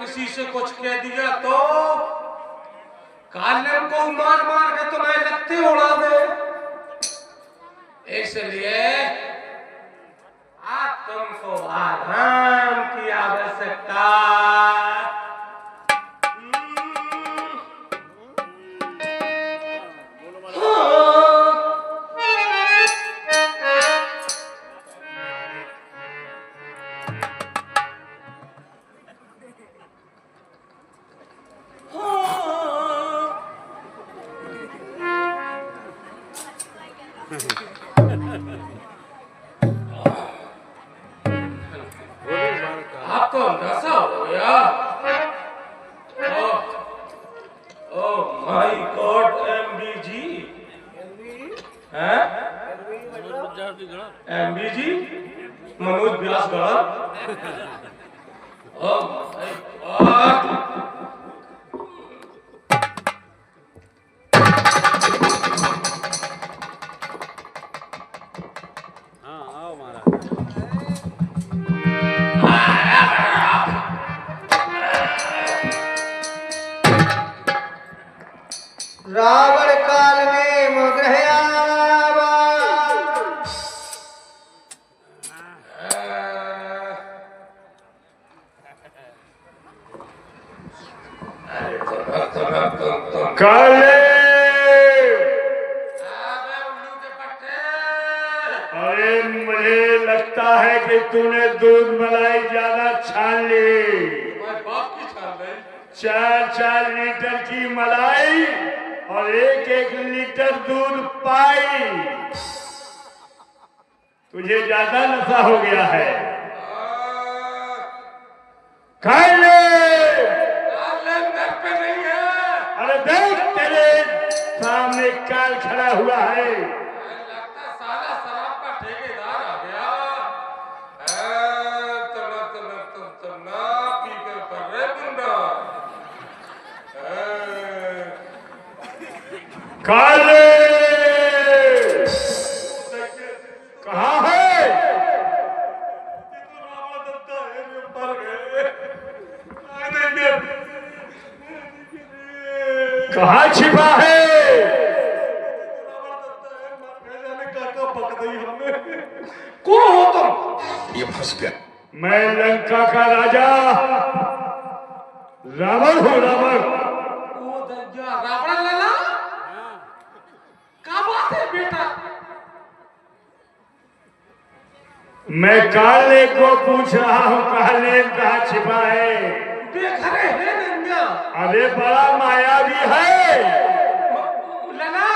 किसी से कुछ कह दिया तो कालिम को मार मार के तुम्हें लगते उड़ा दे। इसलिए आज तुमको आराम की आवश्यकता। आपको नशा हो गया? ओह माय गॉड, एमबीजी हैं? एमबीजी मनोज व्यास गढ़। Oh my God. रावण काल में मुग्रहयावा काले। अरे मुझे लगता है कि तूने दूध मलाई ज्यादा छान ली। 4-4 लीटर की मलाई और 1-1 लीटर दूध पाई। तुझे ज्यादा नशा हो गया है। काले घर पे नहीं है। अरे देख, तेरे सामने काल खड़ा हुआ है। लगता साला शराब का ठेकेदार आ गया। तुम ना पी कर कर रहे गुंडा। काले कहाँ है? कहाँ छिपा है? कौन हो तुम? ये फंस गया। मैं लंका का राजा रावण हूँ। रावण। रावण लाला, क्या बात है बेटा? मैं काले को पूछ रहा हूँ, काले कहाँ छिपा है? बेघरे है नंगा। अरे बड़ा मायावी है। लाला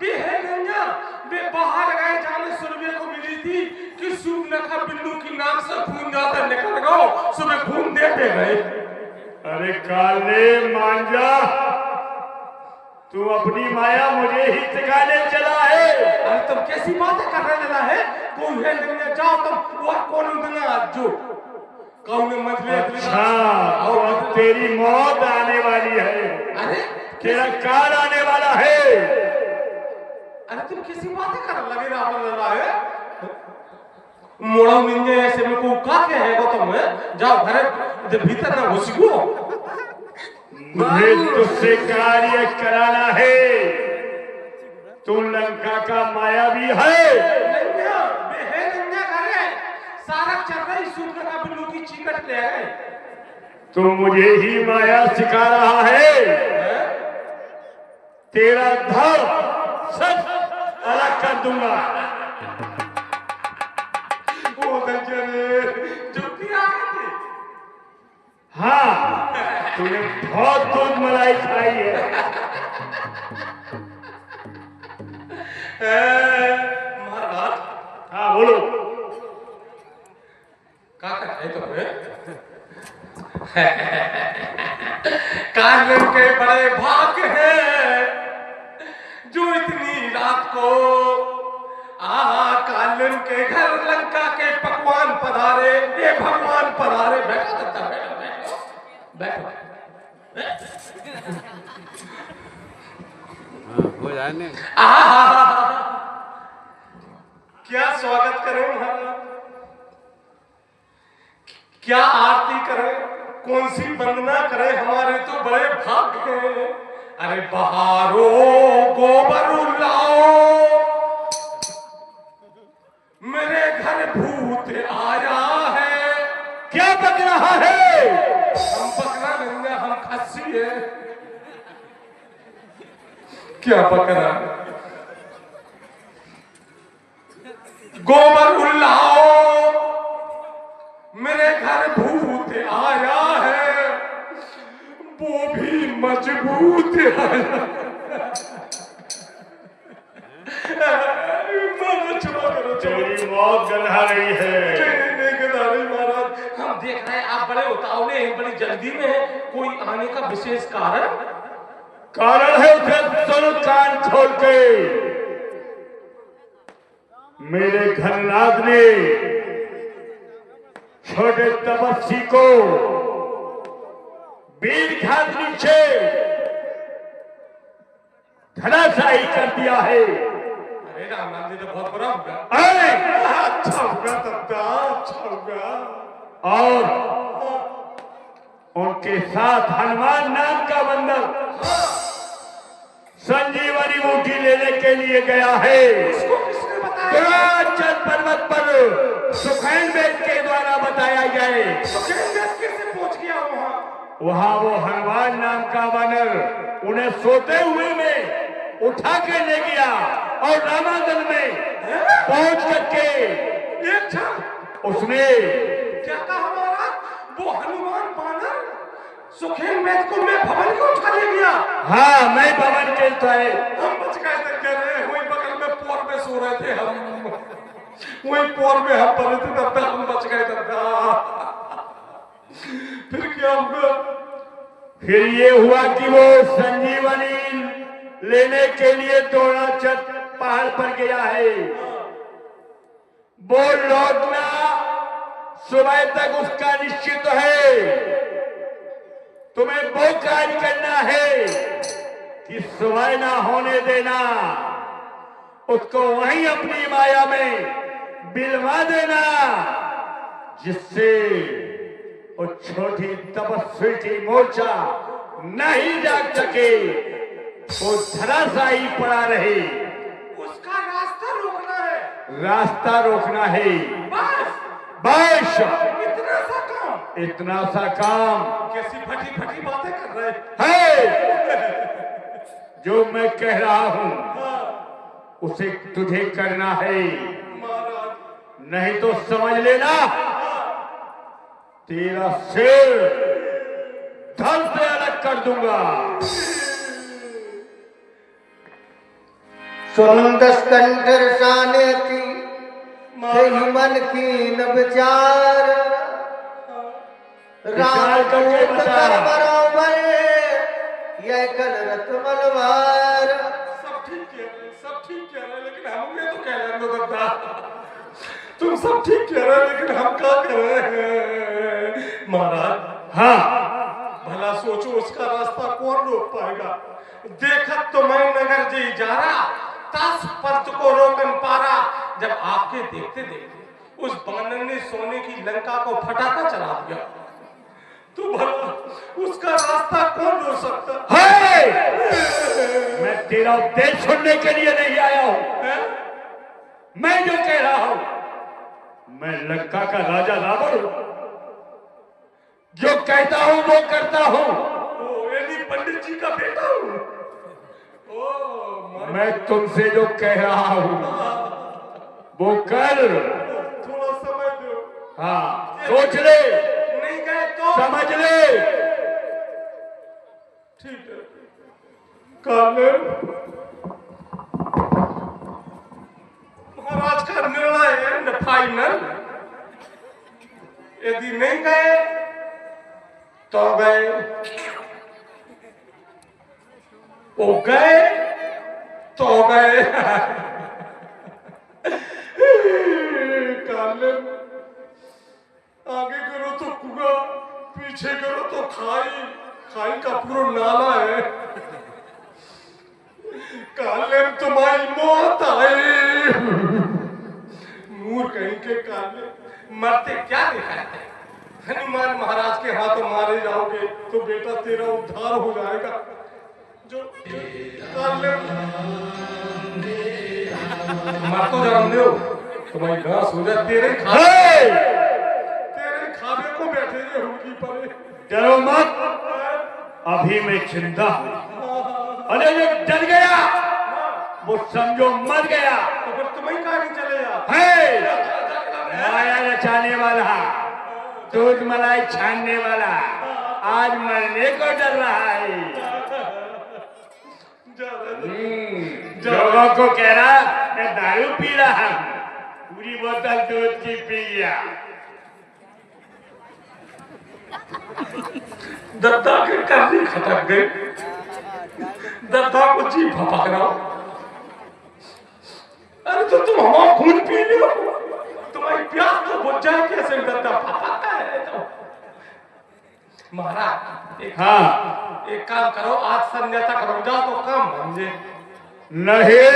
बे है नंगा। बे बाहर गए जाने सुरभि को मिली थी कि सूर्पनखा बिल्लू की नाक से खून जाता निकल गो, सुबह खून देते गए। अरे काले मान जा, तू अपनी माया मुझे ही सिखाने चला है। अरे तुम कैसी बातें कर रहे लला है? कोई है नंगा, जाओ तुम और कौन उतना जो कौन मजले। अच्छा, अब तेरी मौत आने वाली है। अरे तेरा काल आने वाला है। अरे तुम कैसी बातें कर लगे रावण लला है? मोड़ा निंजे ऐसे में को का के है तुम? जाओ घर भीतर ना घुसगो। मुझे तुझसे कार्य कराना है। तू लंका का मायावी है। नंगा बे नंगा करे सारा चल रही सूर्पनखा बिल्लू की चीकट ले आए। तू मुझे ही माया सिखा रहा है। तेरा धड़ सब अलग कर दूंगा। ओ दंजरे जो किया है? हाँ, तूने बहुत दूध मलाई खाई है। महाराज। हाँ बोलो। क्या कहते तुम्हें? कालिम के बड़े भाग हैं जो इतनी रात को कालिम के घर लंका के पकवान पधारे। ये भगवान पधारे। बैठो दत्ता, बैठो बैठो हो जाने। क्या स्वागत करें महाराज? क्या आरती करें? कौन सी वंदना करे, हमारे तो बड़े भाग्य हैं। अरे बहारो गोबर लाओ, मेरे घर भूत आया है। क्या बक रहा है? हम बकरा नहीं है, हम खस्सी है। क्या बकरा? गोबर लाओ, मेरे घर भूत आया है, वो भी मजबूत आया। तेरी मौत गधा रही है। महाराज, हम देख रहे हैं आप बड़े उतावले हैं, बड़ी जल्दी में हैं। कोई आने का विशेष कारण? कारण है उसे सुनो कान खोल के। मेरे घरनाथ ने छोटे तपस्वी को बीज घाट नीचे धराशायी कर दिया है। अरे राम नाम जी तो बहुत बुरा होगा। अरे अच्छा होगा तब तो, अच्छा होगा। और उनके साथ हनुमान नाम का बंदर संजीवनी बूटी लेने के लिए गया है। इसको किसने बताया? चल पर्वत पर सुखैन वेद के द्वारा बताया जाए। कैसे पहुंच गया वहां वो हनुमान नाम का वानर उन्हें सोते हुए में उठा के ले गया और रामागढ़ में पहुंच करके एक क्षण उसने क्या कहा महाराज? वो हनुमान बानर सुखेन वेद को मैं भवन को उठा ले गया। हाँ, मैं भवन के तय हम बच गए थे, कह रहे वही बगल में पोर में सो रहे थे हम, वही पोर में हम पड़े थे, तब तक हम बच गए। तब फिर क्या हुआ? फिर ये हुआ कि वो संजीवनी लेने के लिए द्रोणाचल पहाड़ पर गया है। वो लौटना सुबह तक उसका निश्चित है। तुम्हें वो कार्य करना है कि सुबह ना होने देना, उसको वहीं अपनी माया में बिलवा देना, जिससे वो छोटी तपस्वी की मोर्चा नहीं जाग सके, वो धराशायी पड़ा रहे। उसका रास्ता रोकना है। रास्ता रोकना है बस बस। इतना सा काम। इतना सा काम। कैसी फटी फटी बातें कर रहे है जो मैं कह रहा हूं उसे तुझे करना है, महाराज। नहीं तो समझ लेना तेरा सिर धड़ से अलग कर दूंगा। सुंदस कंठर साने थी मन की न विचार, राम करके दूत बता। कर बराबर यह कल रत मलवार। सब ठीक कह रहे, सब ठीक कह रहे, लेकिन हम ये तो कह रहे हैं दादा, तुम सब ठीक कह रहे, लेकिन हम क्या कर रहे हैं महाराज? हाँ, भला सोचो उसका रास्ता कौन रोक पाएगा? देखत तो मैं नगर जी जा रहा, तास पर्त को रोकन पारा, जब आपके देखते देखते उस बानर ने सोने की लंका को फटाका चला दिया, तो भला उसका रास्ता कौन रोक सकता है? मैं तेरा उपदेश सुनने के लिए नहीं आया हूं। है? मैं जो कह रहा हूं, मैं लंका का राजा रावण हूं, जो कहता हूं वो करता हूं। ओ, यानी पंडित जी का बेटा हूँ। ओ, मैं तुमसे जो कह रहा हूं वो कर। थोड़ा समय दो। हाँ, सोच ले, नहीं गए तो समझ ले। ठीक है। काले महाराज का निर्णय है न फाइनल। यदि नहीं गए तो गए, वो गए तो गए। काले आगे करो तो कुआ, पीछे करो तो खाई, खाई का पूरा नाला है। काले तुम्हारी मौत आई। मूर कहीं के काले मरते क्या देखा है? हनुमान महाराज के हाथों मारे जाओगे तो बेटा तेरा उद्धार हो जाएगा। जो मर तो जान दो, तुम्हारी घास हो जाए तेरे खाबे को बैठे ये होगी पर। डरो मत, अभी मैं जिंदा हूं। अरे जो डर गया वो समझो मर गया। तो फिर तुम्हें कहाँ नहीं चले जा? माया नचाने वाला, दूध मलाई छानने वाला आज मरने को डर रहा है। लोगों को कह रहा मैं दारू पी रहा हूं, पूरी बोतल दूध की पी गया। दद्दा के करनी खटक गई, दद्दा को जी भपक रहा हो। अरे तो तुम हमारा खून पी लो, तुम्हारी प्यास तो बुझ जाए कैसे? दद्दा भपकता है तो। महाराज एक काम करो, आज संध्या तक रुक जाओ तो काम बन जाए। नहीं,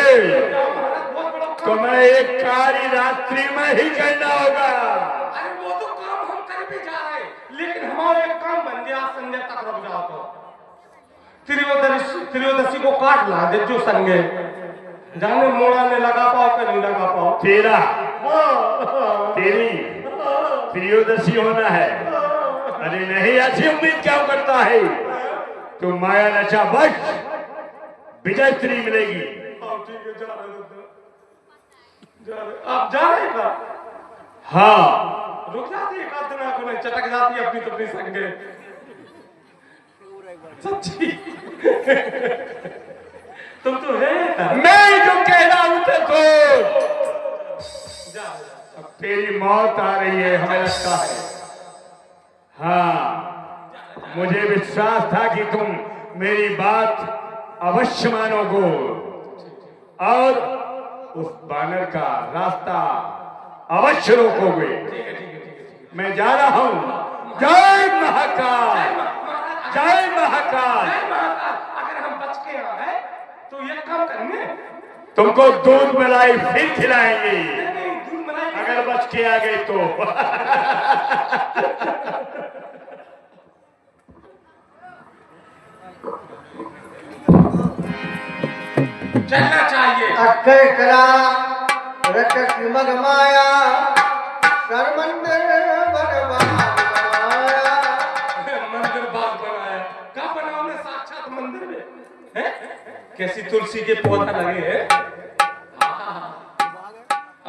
तुम्हें एक कार्य रात्रि में ही करना होगा। अरे वो तो काम हम कर भी जा रहे, लेकिन हमारा एक काम बन गया, संध्या तक रुक जाओ तो। त्रियोदशी को काट ला दे जो संगे, जाने मोड़ा ने लगा पाओ कि नहीं लगा पाओ। तेरा तेरी त्रियोदशी होना है। अरे नहीं, ऐसी उम्मीद क्या करता है? तो माया नशा बच विजय श्री मिलेगी। ठीक है, जा रहे आप जा रहे का? हाँ, रुक जाती है एक दिन को नहीं चटक जाती है अपनी अपनी संगे। सच्ची तुम तो है। मैं जो कह रहा हूं तो जा अब तेरी मौत आ रही है हमें लगता है। हाँ, मुझे विश्वास था कि तुम मेरी बात अवश्य मानोगे और उस बानर का रास्ता अवश्य रोकोगे। मैं जा रहा हूं। जय महाकाल, जय महाकाल। अगर हम बच के आ गए तो ये काम करेंगे, तुमको दूध मलाई फिर खिलाएंगे दूध मलाई। अगर बच के आ गए तो। चलना चाहिए। अक्षय कला रटक मग माया, कर मंदिर बनवाया। मंदिर बाग बनाया, क्या बना उन्हें साक्षात मंदिर में है? कैसी तुलसी के पौधा लगे हैं,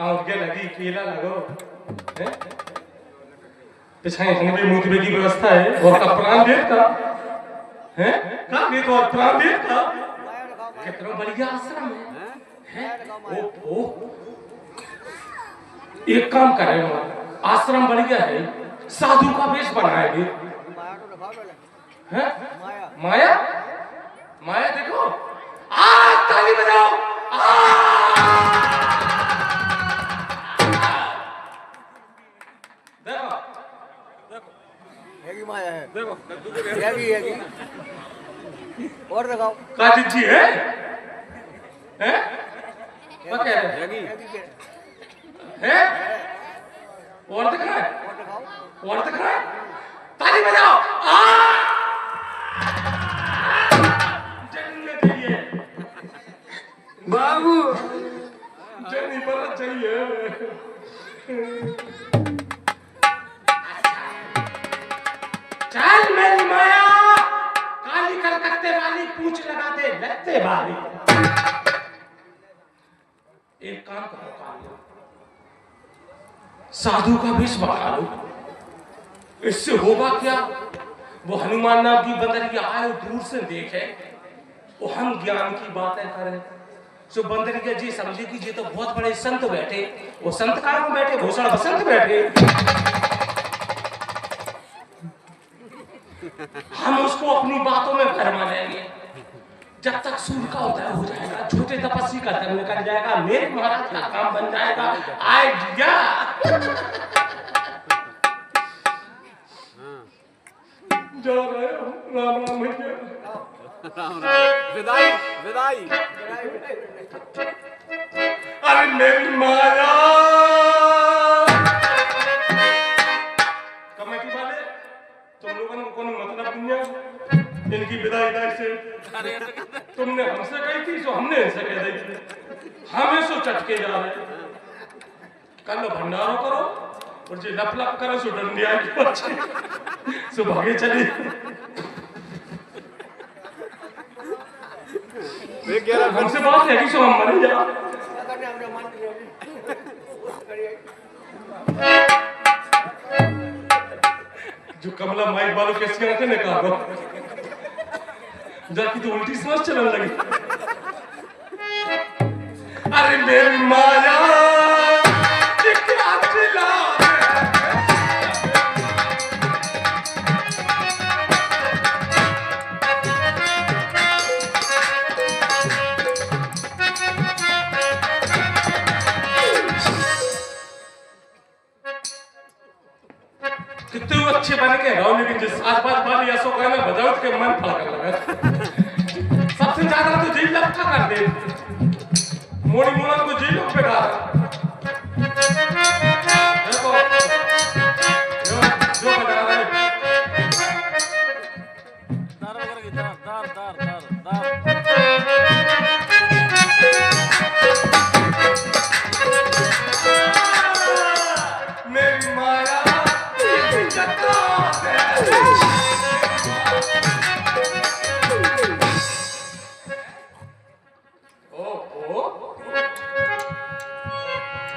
आगे लगी, केला लगो है? पिछाई हंगवे मुतबे की व्यवस्था है और का प्राण देव का है? का नहीं तो और प्राण देव का कितना बढ़िया आश्रम है? ओ एक काम करें, आश्रम बढ़िया है, साधु का वेश बनाएंगे। हैं? माया माया देखो, आ ताली बजाओ। देखो हैगी माया है, देखो हैगी हैगी। और दिखाओ। काजी जी है? हैं? क्या कह रहे हैं? हैं? और दिख रहा है? और दिख रहा है? ताली बजाओ। जन्नत चाहिए बाबू, जन्नी पर चाहिए। चल मेरी माया, काली कलकत्ते वाली पूछ लगा दे लत्ते वाली। एक काम करो काली, साधु का वेश बना लो, इससे होगा क्या? वो हनुमान नाम की बंदरिया आए दूर से देखे, वो हम ज्ञान की बातें करें, जो बंदरिया जी समझे कि जी तो बहुत बड़े संत बैठे, वो संत कहाँ बैठे? भूषण बसंत बैठे। हम उसको अपनी बातों में भरमा लेंगे। जब तक सूर्य का उदय हो जाएगा, छोटे तपस्वी का धर्म निकल जाएगा, मेरे महाराज का काम बन जाएगा। आइडिया जा रहे हो। राम राम भैया, विदाई विदाई। अरे मेरी माया, कमेटी वाले इनकी विदाई से तुमने हमसे कही थी सो हमने इनसे कह दी थी। हमें सो चटके जा रहे कल भंडारो करो और जो लप लप करो सो डंडिया की बच्चे सो भागे चली हमसे बात है कि सो हम मर जा जो कमला माइक वालों कैसी आंखें निकालो जाकी तो उल्टी सांस चलने लगी अरे मेरी माया ये क्या चिल्ला कितने अच्छे बन के रहो लेकिन जिस आसपास वाली ऐसो गाना बजाओ के मन फड़कने लगा सबसे ज्यादा तो जेल लपका कर दे मोड़ी मोड़ा को जेल पे डाल देखो जो बजा रहा है दार वगैरह की दार मेरी माया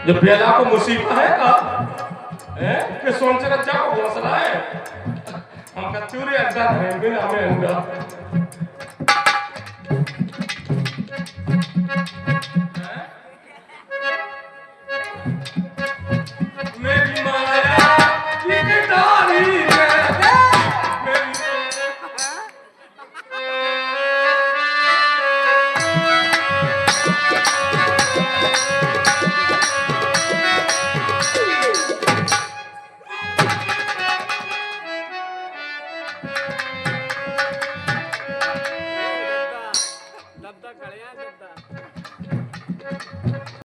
जो बेला को मुसीबत है का कि सोच रहा जाओ हौसला है हम कच्चूरी अड्डा है बिना हमें अंडा